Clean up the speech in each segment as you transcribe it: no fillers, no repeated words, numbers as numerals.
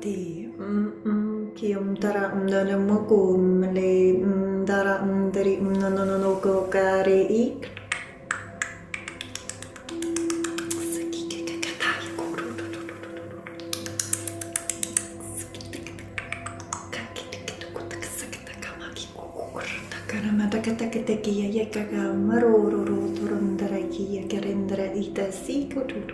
Di Kium Tara Nana Mukum Le Dara Dari no go Gari Ik Matakatakatakia Yakaga Maroro Turundaraki Yakarindra Ita Sikotutu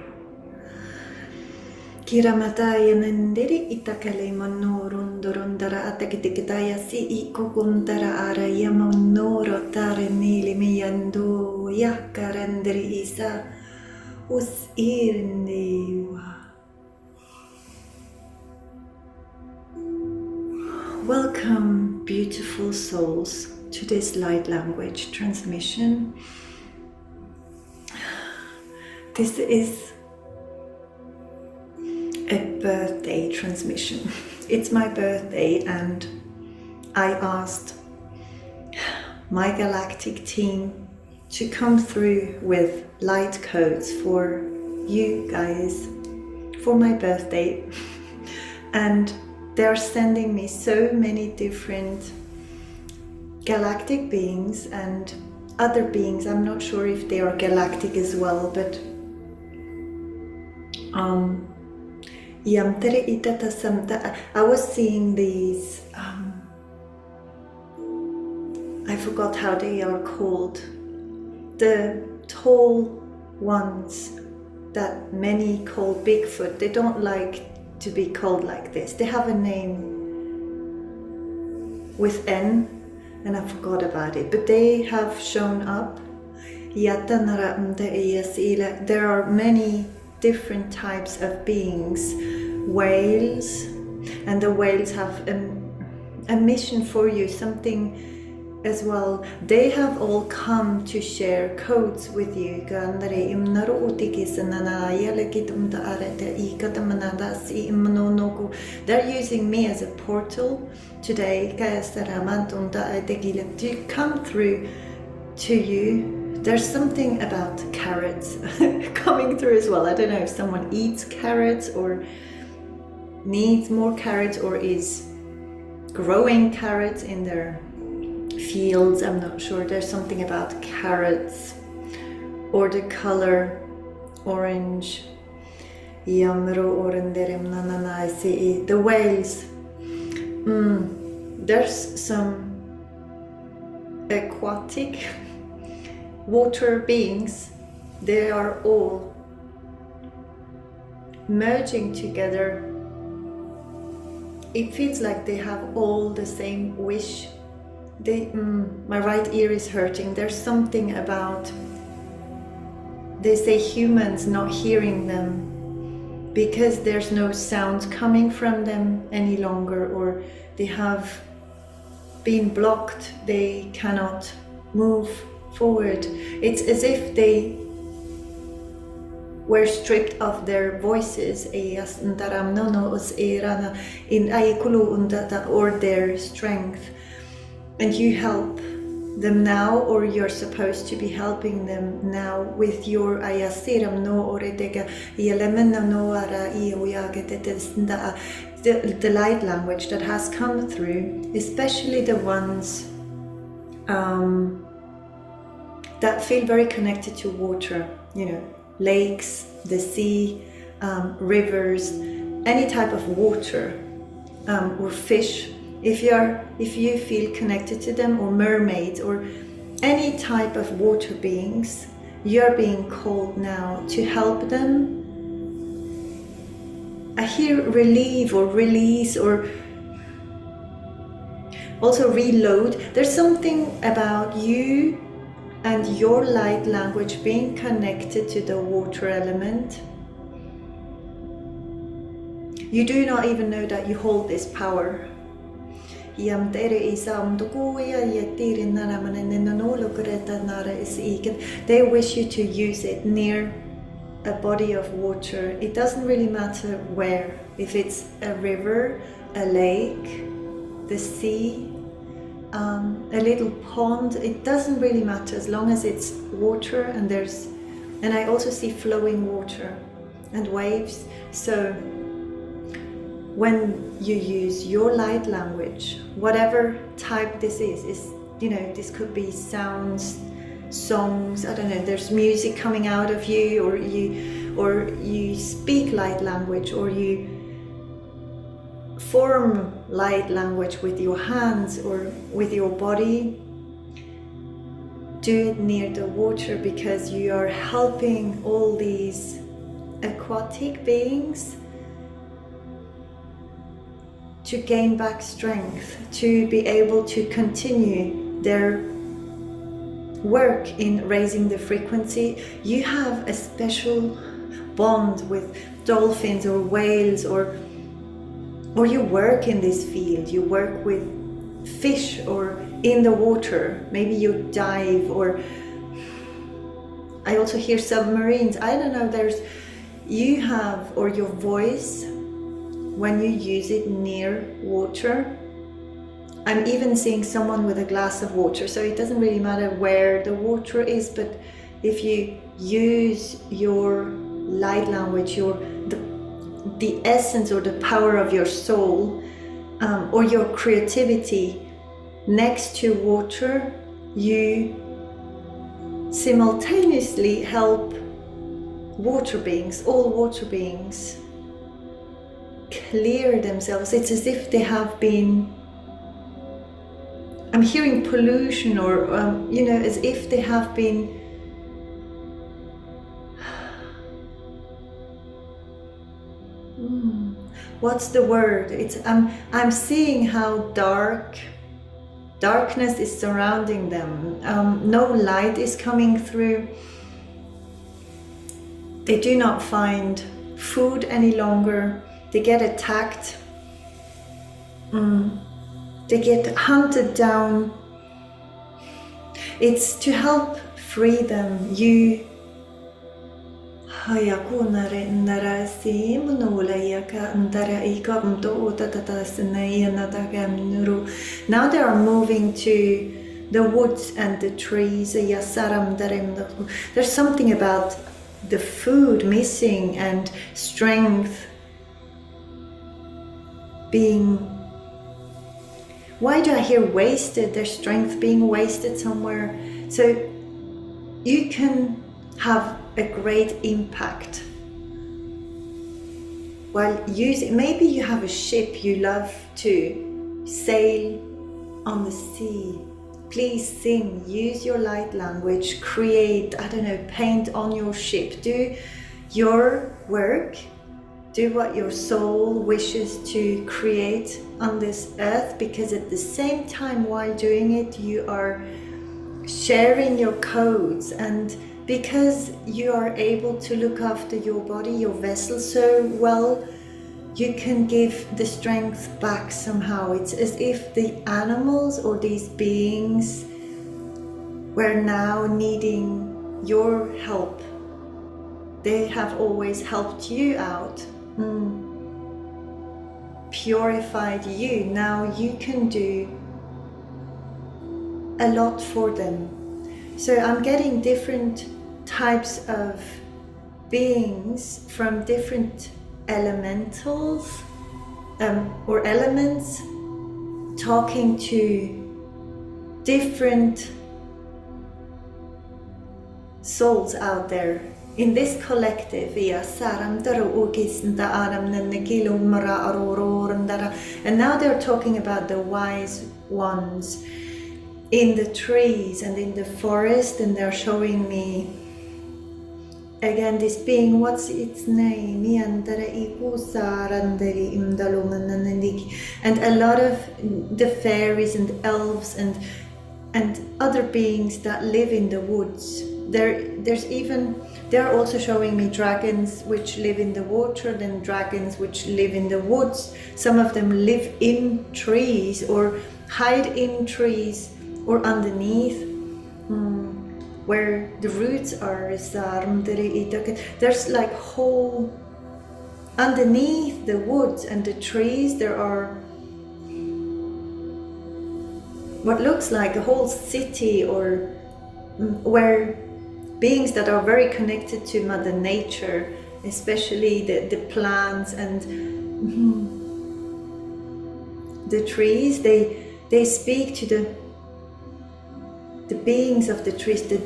Kiramataya Nandiri Itakale Manorundurundara Atakitikitaya Si Ikukuntara Araya Monoro Tare Nili Miyando Yakarandri Isa Us Irniwa. Welcome, beautiful souls, to this light language transmission. This is a birthday transmission. It's my birthday and I asked my galactic team to come through with light codes for you guys for my birthday. And they're sending me so many different galactic beings and other beings. I'm not sure if they are galactic as well, but I was seeing these I forgot how they are called, the tall ones that many call Bigfoot. They don't like to be called like this. They have a name with N and I forgot about it, but they have shown up. There are many different types of beings, whales, and the whales have a mission for you, something as well. They have all come to share codes with you. They're using me as a portal today to come through to you. There's something about carrots coming through as well. I don't know if someone eats carrots or needs more carrots or is growing carrots in their fields. I'm not sure. There's something about carrots or the color orange. The whales. There's some aquatic water beings. They are all merging together. It feels like they have all the same wish. My right ear is hurting. There's something about, they say, humans not hearing them because there's no sound coming from them any longer, or they have been blocked. They cannot move forward. It's as if they were stripped of their voices or their strength, and you help them now, or you're supposed to be helping them now with your the light language that has come through, especially the ones that feel very connected to water, you know, lakes, the sea, rivers, any type of water, or fish. If you feel connected to them, or mermaids, or any type of water beings, you're being called now to help them. I hear relieve or release, or also reload. There's something about you and your light language being connected to the water element. You do not even know that you hold this power. They wish you to use it near a body of water. It doesn't really matter where, if it's a river, a lake, the sea, a little pond. It doesn't really matter as long as it's water, and I also see flowing water and waves. So when you use your light language, whatever type this is, you know, this could be sounds, songs, I don't know, there's music coming out of you, or you speak light language, or you form light language with your hands or with your body. Do it near the water, because you are helping all these aquatic beings to gain back strength, to be able to continue their work in raising the frequency. You have a special bond with dolphins or whales, or you work in this field, you work with fish or in the water, maybe you dive, or I also hear submarines, I don't know, you have, or your voice, when you use it near water. I'm even seeing someone with a glass of water, so it doesn't really matter where the water is, but if you use your light language, the essence or the power of your soul, or your creativity next to water, you simultaneously help water beings, all water beings, clear themselves. It's as if they have been, I'm hearing pollution, or you know, as if they have been what's the word? It's I'm seeing how darkness is surrounding them. No light is coming through. They do not find food any longer. They get attacked. They get hunted down. It's to help free them. You now they are moving to the woods and the trees. There's something about the food missing and strength being, why do I hear wasted? There's strength being wasted somewhere. So you can have a great impact while using, maybe you have a ship, you love to sail on the sea. Please sing, use your light language, create, I don't know, paint on your ship, do your work, do what your soul wishes to create on this earth, because at the same time while doing it, you are sharing your codes, and because you are able to look after your body, your vessel so well, you can give the strength back somehow. It's as if the animals or these beings were now needing your help. They have always helped you out, purified you. Now you can do a lot for them. So I'm getting different types of beings from different elementals or elements, talking to different souls out there in this collective. And now they're talking about the wise ones in the trees and in the forest, and they're showing me again this being, what's its name, and a lot of the fairies and elves and other beings that live in the woods. They're also showing me dragons which live in the water, then dragons which live in the woods. Some of them live in trees or hide in trees or underneath where the roots are. There's like whole, underneath the woods and the trees, there are what looks like a whole city, or where beings that are very connected to Mother Nature, especially the plants, and the trees, they speak to the beings of the trees, the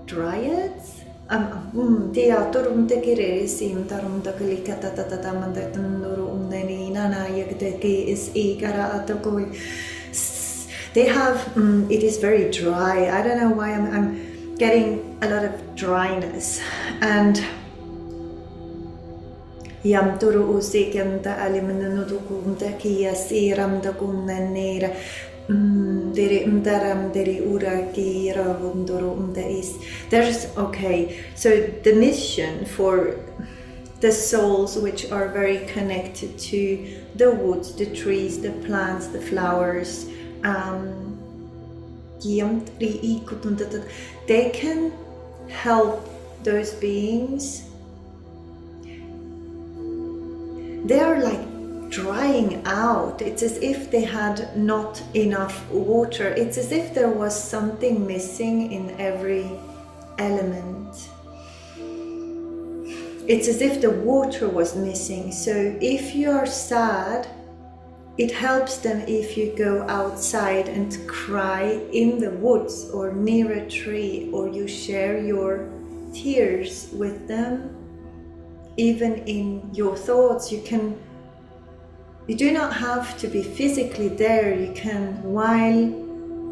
dryads. Dia turum te kiresim tarum te kilikata tata mandatunduru umneni nana yagdeki is igara atokoi. They have, it is very dry. I don't know why I'm getting a lot of dryness. And Yam turu usikam ta alimanudukum ta kia siram da kunnanera. Deri umdaram deri uraki ravunduru is. There's, okay, so the mission for the souls which are very connected to the woods, the trees, the plants, the flowers, they can help those beings. They are like drying out. It's as if they had not enough water. It's as if there was something missing in every element. It's as if the water was missing. So if you are sad, it helps them if you go outside and cry in the woods or near a tree, or you share your tears with them. Even in your thoughts, you do not have to be physically there. You can, while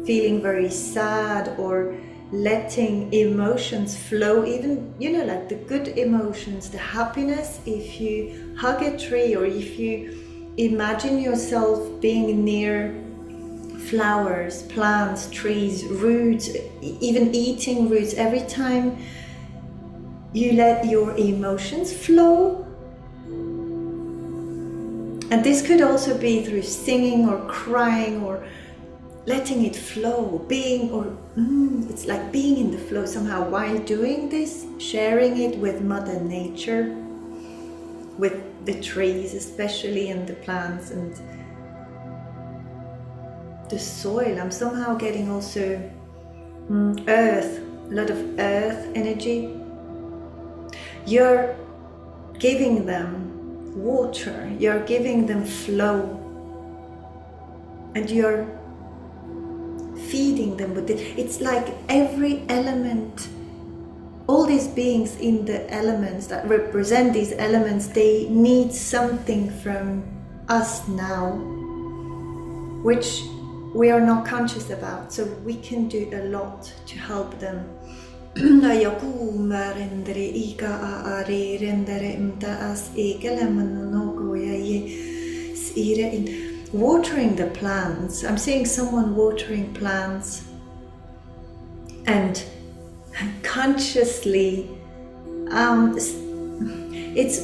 feeling very sad or letting emotions flow, even, like the good emotions, the happiness, if you hug a tree or if you imagine yourself being near flowers, plants, trees, roots, even eating roots, every time you let your emotions flow. And this could also be through singing or crying or letting it flow, it's like being in the flow somehow while doing this, sharing it with Mother Nature, with the trees especially, and the plants and the soil. I'm somehow getting also earth, a lot of earth energy. You're giving them water, you're giving them flow, and you're feeding them with it. It's like every element, all these beings in the elements that represent these elements, they need something from us now, which we are not conscious about, so we can do a lot to help them. Watering the plants. I'm seeing someone watering plants and consciously, it's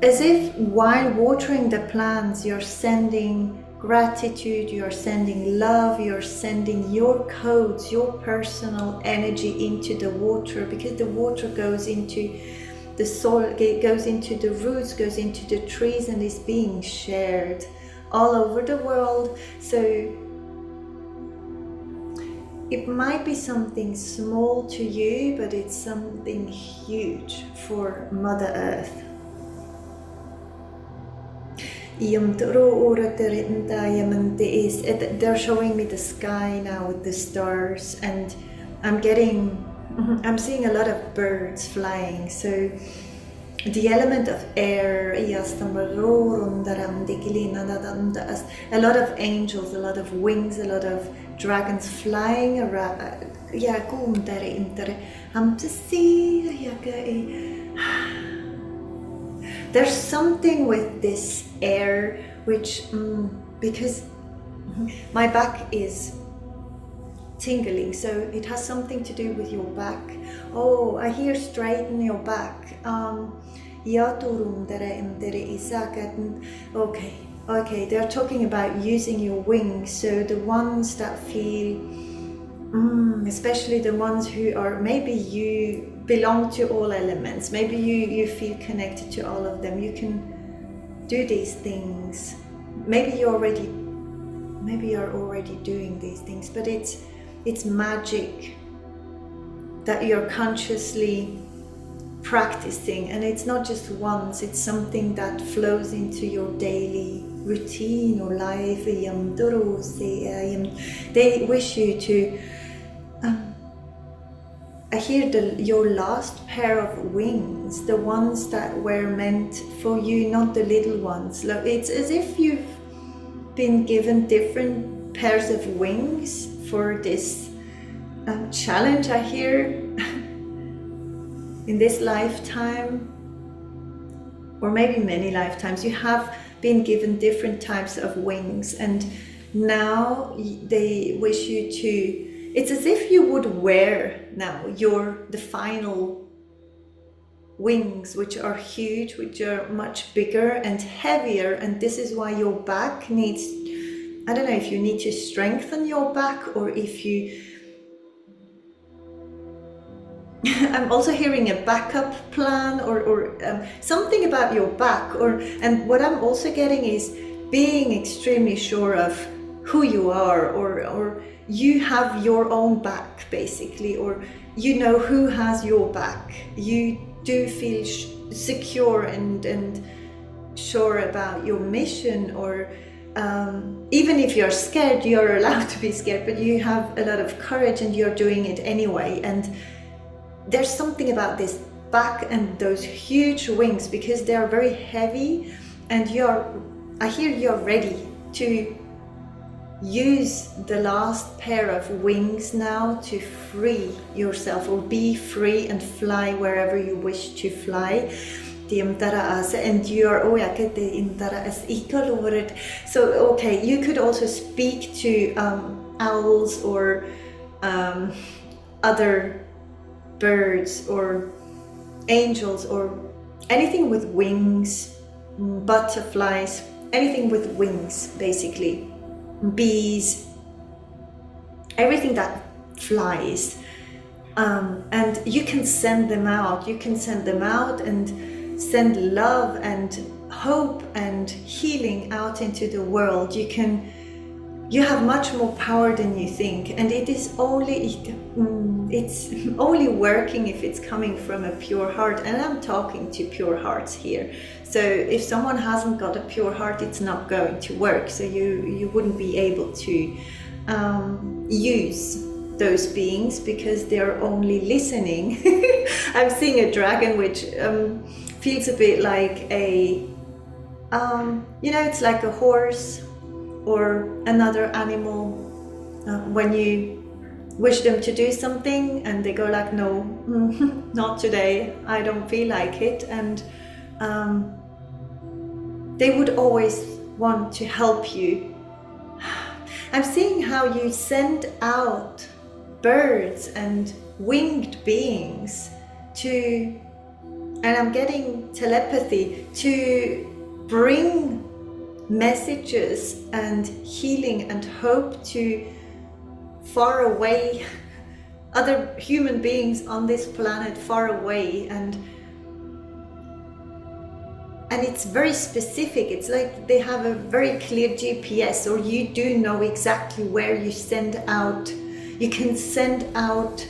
as if while watering the plants you're sending gratitude, you're sending love, you're sending your codes, your personal energy into the water, because the water goes into the soil, it goes into the roots, goes into the trees, and is being shared all over the world. So it might be something small to you, but it's something huge for Mother Earth. They're showing me the sky now with the stars, and I'm seeing a lot of birds flying. So the element of air, a lot of angels, a lot of wings, a lot of dragons flying around. There's something with this air which, because my back is tingling, so it has something to do with your back. Oh, I hear straighten your back. Okay, they're talking about using your wings. So the ones that feel, especially the ones who are, maybe you belong to all elements, maybe you feel connected to all of them, you can do these things. Maybe you're already doing these things, but it's magic that you're consciously practicing, and it's not just once, it's something that flows into your daily routine or life. They wish you to I hear your last pair of wings, the ones that were meant for you, not the little ones. It's as if you've been given different pairs of wings for this challenge, I hear, in this lifetime, or maybe many lifetimes. You have been given different types of wings, and now they wish you to, it's as if you would wear now the final wings, which are huge, which are much bigger and heavier, and this is why your back needs, I don't know if you need to strengthen your back, or if you I'm also hearing a backup plan, or something about your back, and what I'm also getting is being extremely sure of who you are, or you have your own back basically, or you know who has your back. You do feel secure and sure about your mission, or even if you're scared, you're allowed to be scared, but you have a lot of courage and you're doing it anyway. And there's something about this back and those huge wings, because they are very heavy, and I hear you're ready to use the last pair of wings now to free yourself, or be free and fly wherever you wish to fly. And you are so okay, you could also speak to owls, or other birds, or angels, or anything with wings, butterflies, anything with wings basically, bees, everything that flies, and you can send them out. You can send them out and send love and hope and healing out into the world. You have much more power than you think, and it's only working if it's coming from a pure heart. And I'm talking to pure hearts here. So if someone hasn't got a pure heart, it's not going to work. So you wouldn't be able to use those beings, because they're only listening. I'm seeing a dragon, which feels a bit like a, it's like a horse or another animal. When you wish them to do something and they go like, no, not today, I don't feel like it. And they would always want to help you. I'm seeing how you send out birds and winged beings to, and I'm getting telepathy, to bring messages and healing and hope to far away other human beings on this planet, far away. And it's very specific. It's like they have a very clear GPS, or you do know exactly where you send out. You can send out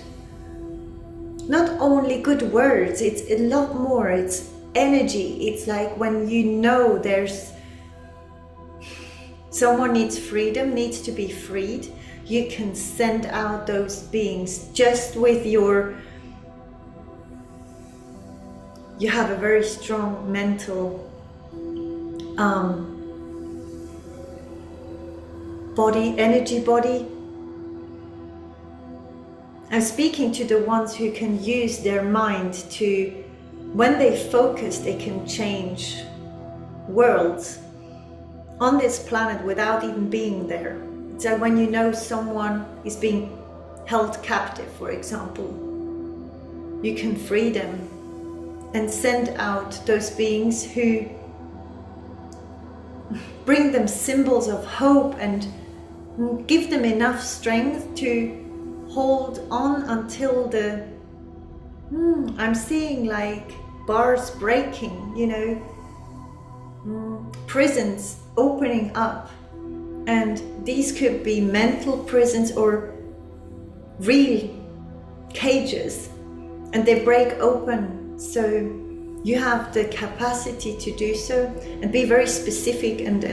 not only good words, it's a lot more. It's energy. It's like when you know there's someone needs freedom, needs to be freed, you can send out those beings just with you have a very strong mental body, energy body. I'm speaking to the ones who can use their mind to, when they focus, they can change worlds on this planet without even being there. So when you know someone is being held captive, for example, you can free them and send out those beings who bring them symbols of hope and give them enough strength to hold on until the I'm seeing like bars breaking, prisons opening up, and these could be mental prisons or real cages, and they break open. So you have the capacity to do so, and be very specific and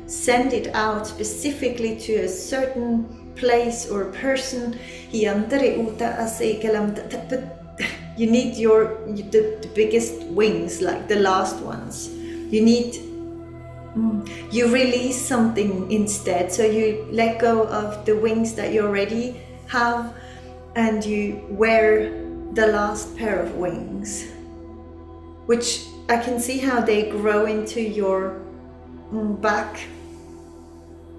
send it out specifically to a certain place or person. But you need the biggest wings, like the last ones. You release something instead. So you let go of the wings that you already have, and you wear the last pair of wings, which I can see how they grow into your back.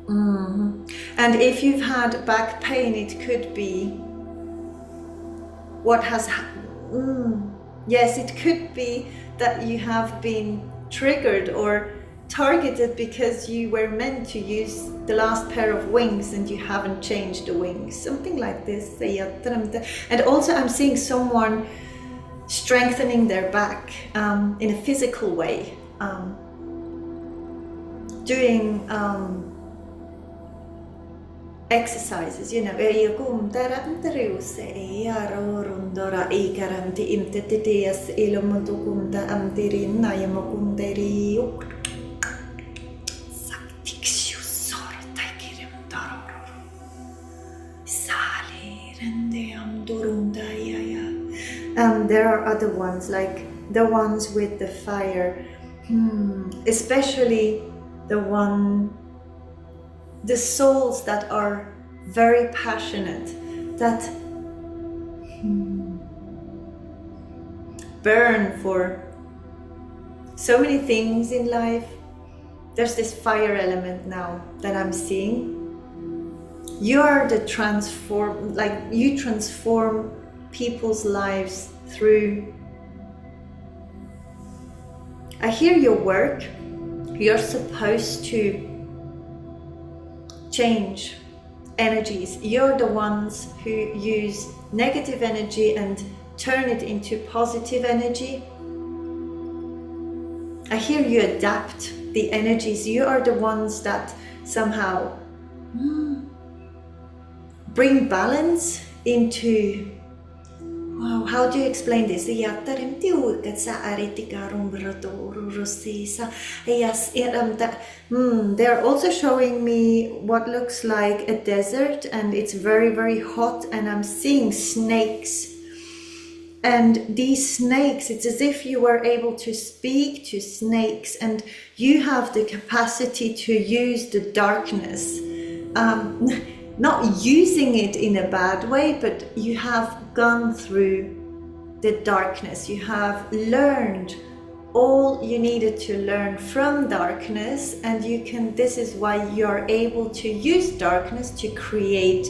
And if you've had back pain, it could be what has happened. Yes, it could be that you have been triggered or targeted because you were meant to use the last pair of wings and you haven't changed the wings, something like this. And also I'm seeing someone strengthening their back in a physical way, doing exercises, you know. There are other ones, like the ones with the fire, especially the souls that are very passionate, that burn for so many things in life. There's this fire element now that I'm seeing. You are the transform, like you transform people's lives through. I hear your work. You're supposed to change energies. You're the ones who use negative energy and turn it into positive energy. I hear you adapt the energies. You are the ones that somehow bring balance into, wow, how do you explain this? They're also showing me what looks like a desert, and it's very, very hot, and I'm seeing snakes. And these snakes, it's as if you were able to speak to snakes, and you have the capacity to use the darkness. Not using it in a bad way, but you have gone through the darkness. You have learned all you needed to learn from darkness, and you can, this is why you're able to use darkness to create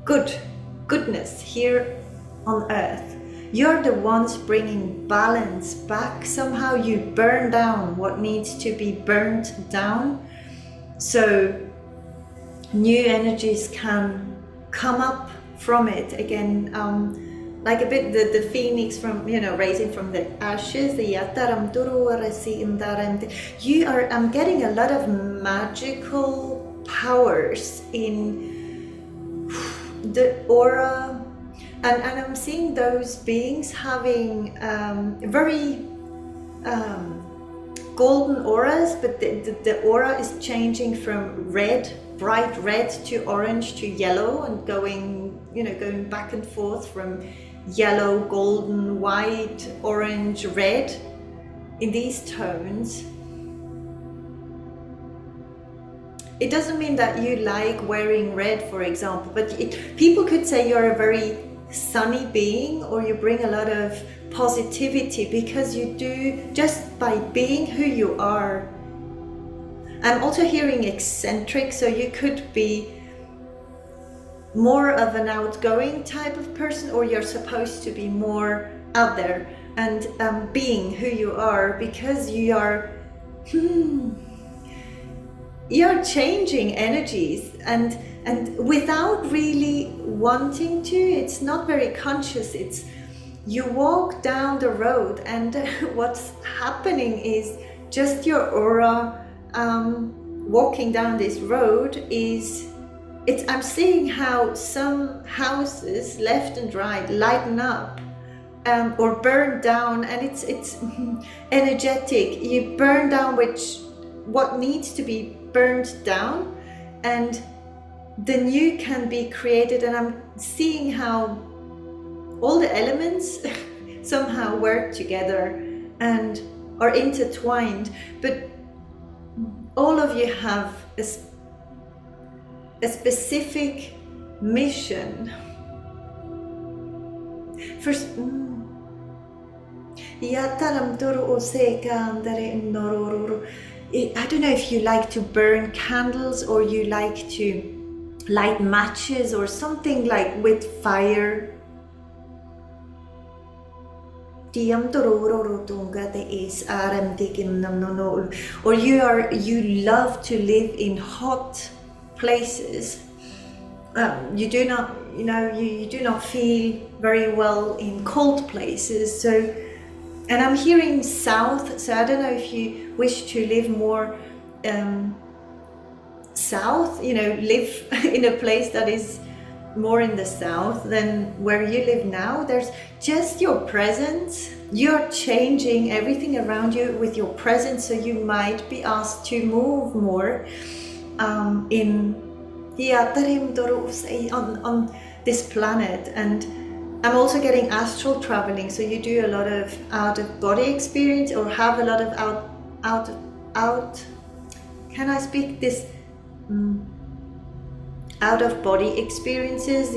goodness here on earth. You're the ones bringing balance back. Somehow you burn down what needs to be burnt down, so new energies can come up from it again, like a bit the phoenix from, you know, raising from the ashes. You are, I'm getting a lot of magical powers in the aura, and I'm seeing those beings having very golden auras, but the aura is changing from red, bright red, to orange to yellow, and going, you know, going back and forth from yellow, golden, white, orange, red, in these tones. It doesn't mean that you like wearing red, for example, but people could say you're a very sunny being, or you bring a lot of positivity, because you do, just by being who you are. I'm also hearing eccentric, so you could be more of an outgoing type of person, or you're supposed to be more out there and being who you are, because you are you're changing energies, and without really wanting to. It's not very conscious. It's, you walk down the road, and what's happening is just your aura walking down this road is, I'm seeing how some houses left and right lighten up or burn down, and it's energetic. You burn down, which what needs to be burned down, and the new can be created. And I'm seeing how all the elements somehow work together and are intertwined, but all of you have a specific mission. First, I don't know if you like to burn candles, or you like to light matches or something like with fire. Or you love to live in hot places. You do not, you do not feel very well in cold places. So, and I'm hearing south. So I don't know if you wish to live more south. Live in a place that is more in the south than where you live now. There's just your presence. You're changing everything around you with your presence, so you might be asked to move more on this planet. And I'm also getting astral traveling, so you do a lot of out-of-body experience, or have a lot of can I speak this? Out-of-body experiences.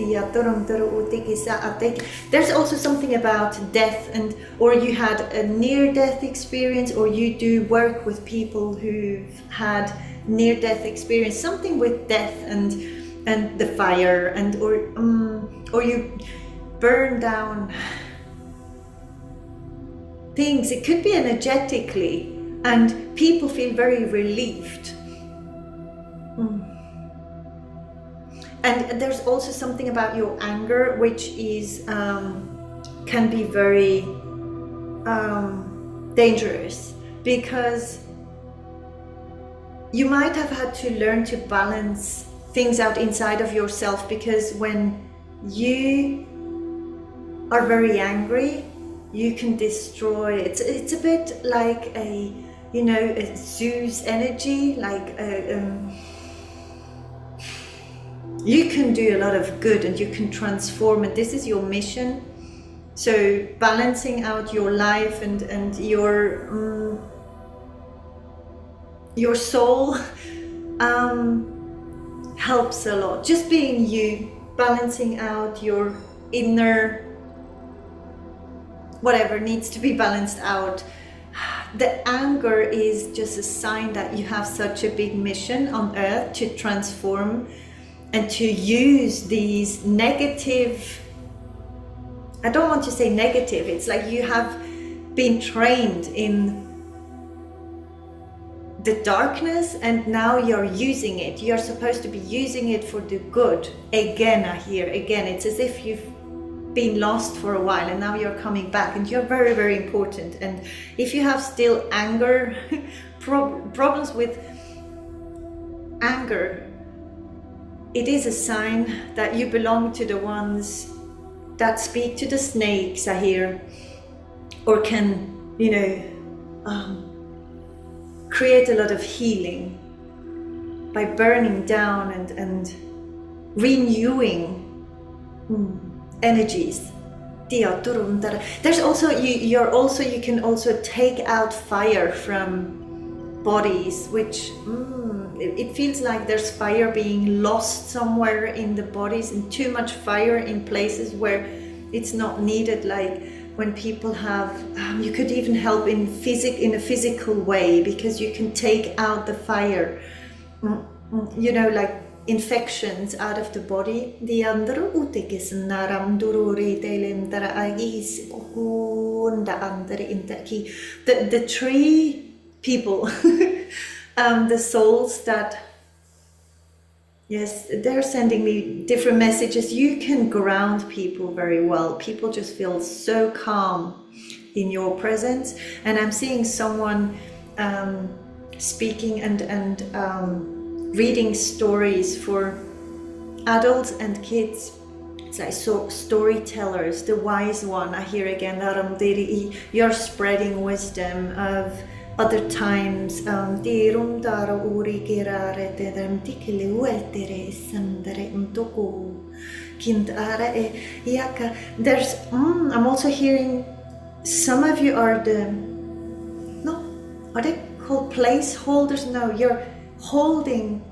There's also something about death, or you had a near-death experience, or you do work with people who've had near-death experience, something with death and the fire, and or you burn down things. It could be energetically, and people feel very relieved. And there's also something about your anger, which is can be very dangerous, because you might have had to learn to balance things out inside of yourself, because when you are very angry, you can destroy. It's a bit like a Zeus energy, like you can do a lot of good and you can transform, and this is your mission. So balancing out your life and your soul helps a lot. Just being you, balancing out your inner whatever needs to be balanced out. The anger is just a sign that you have such a big mission on earth to transform and to use these negative, I don't want to say negative, it's like you have been trained in the darkness and now you're using it. You're supposed to be using it for the good. Again, I hear, again, it's as if you've been lost for a while and now you're coming back, and you're very, very important. And if you have still anger, problems with anger, it is a sign that you belong to the ones that speak to the snakes, I hear, or can, create a lot of healing by burning down and renewing energies. There's also, you can also take out fire from bodies, which it feels like there's fire being lost somewhere in the bodies, and too much fire in places where it's not needed, like when people have, you could even help in a physical way, because you can take out the fire, like infections out of the body. The tree people, the souls that, yes, they're sending me different messages. You can ground people very well. People just feel so calm in your presence. And I'm seeing someone speaking and reading stories for adults and kids. It's like storytellers, the wise one. I hear again, you're spreading wisdom of Other times, there's I'm also hearing some of you are are they called placeholders? No, you're holding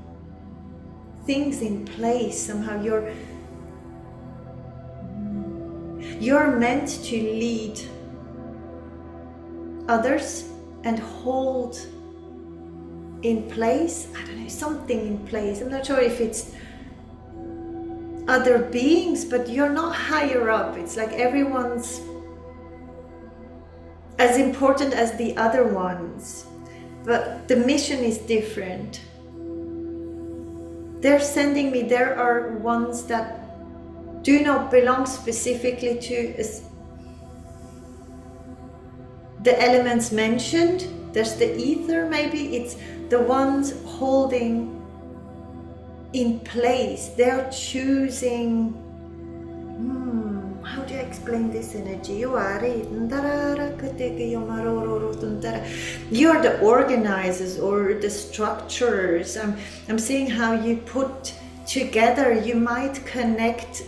things in place somehow. You're meant to lead others and hold in place, I don't know, something in place. I'm not sure if it's other beings, but you're not higher up. It's like everyone's as important as the other ones, but the mission is different. They're sending me, there are ones that do not belong specifically to the elements mentioned. There's the ether, maybe it's the ones holding in place. They're choosing, how do I explain this energy? You're the organizers or the structurers. I'm seeing how you put together, you might connect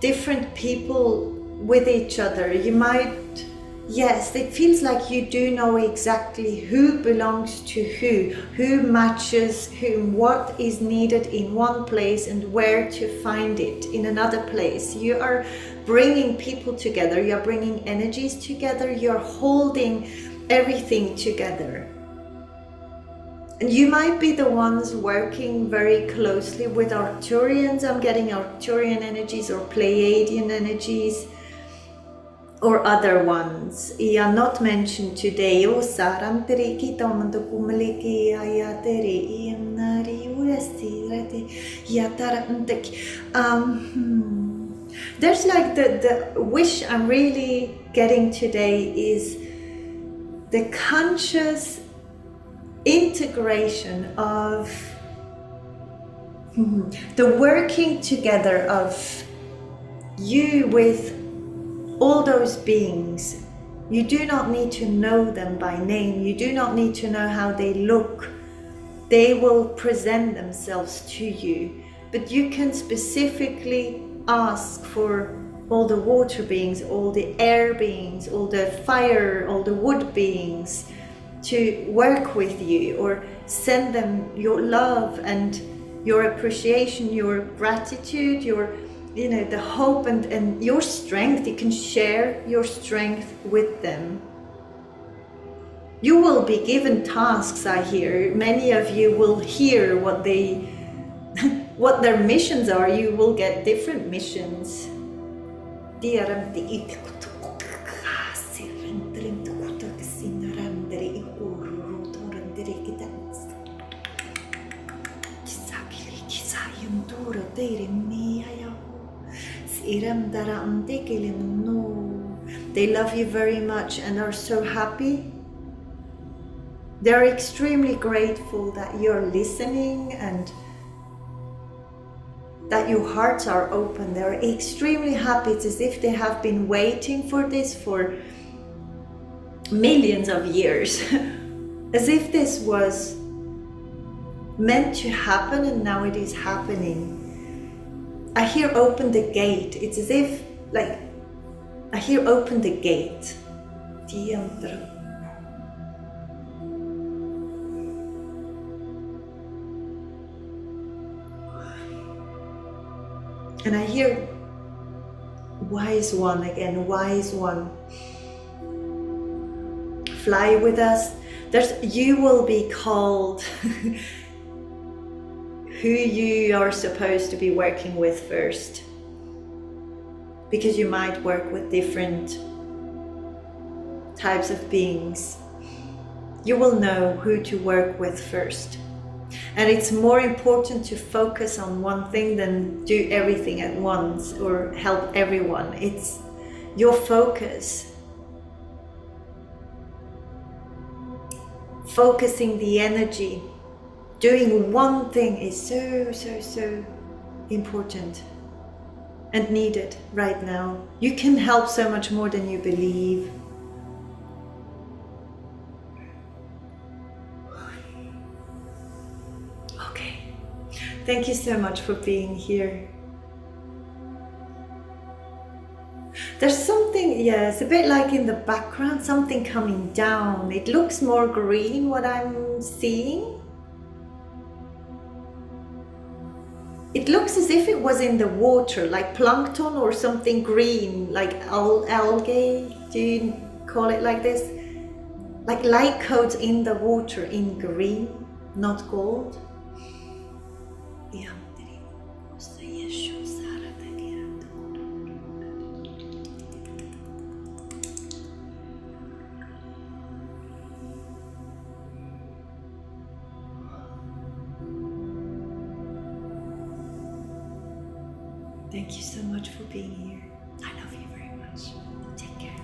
different people with each other. You might, yes, it feels like you do know exactly who belongs to who matches whom, what is needed in one place and where to find it in another place. You are bringing people together, you're bringing energies together, you're holding everything together. And you might be the ones working very closely with Arcturians. I'm getting Arcturian energies or Pleiadian energies or other ones. Yeah, not mentioned today. There's like the wish I'm really getting today is the conscious integration of the working together of you with all those beings. You do not need to know them by name. You do not need to know how they look. They will present themselves to you. But you can specifically ask for all the water beings, all the air beings, all the fire, all the wood beings to work with you, or send them your love and your appreciation, your gratitude, your, you know, the hope and your strength. You can share your strength with them. You will be given tasks, I hear. Many of you will hear what what their missions are. You will get different missions. They love you very much and are so happy. They're extremely grateful that you're listening and that your hearts are open. They're extremely happy. It's as if they have been waiting for this for millions of years. As if this was meant to happen and now it is happening. I hear open the gate. It's as if, like, I hear open the gate. And I hear wise one again, wise one. Fly with us. You will be called who you are supposed to be working with first. Because you might work with different types of beings. You will know who to work with first. And it's more important to focus on one thing than do everything at once or help everyone. It's your focus. Focusing the energy. Doing one thing is so important and needed right now. You can help so much more than you believe. Thank you so much for being here. There's something, yeah, it's a bit like in the background, something coming down. It looks more green, what I'm seeing. It looks as if it was in the water, like plankton or something green, like algae. Do you call it like this? Like light codes in the water in green, not gold. Yeah. Thank you so much for being here. I love you very much. Take care.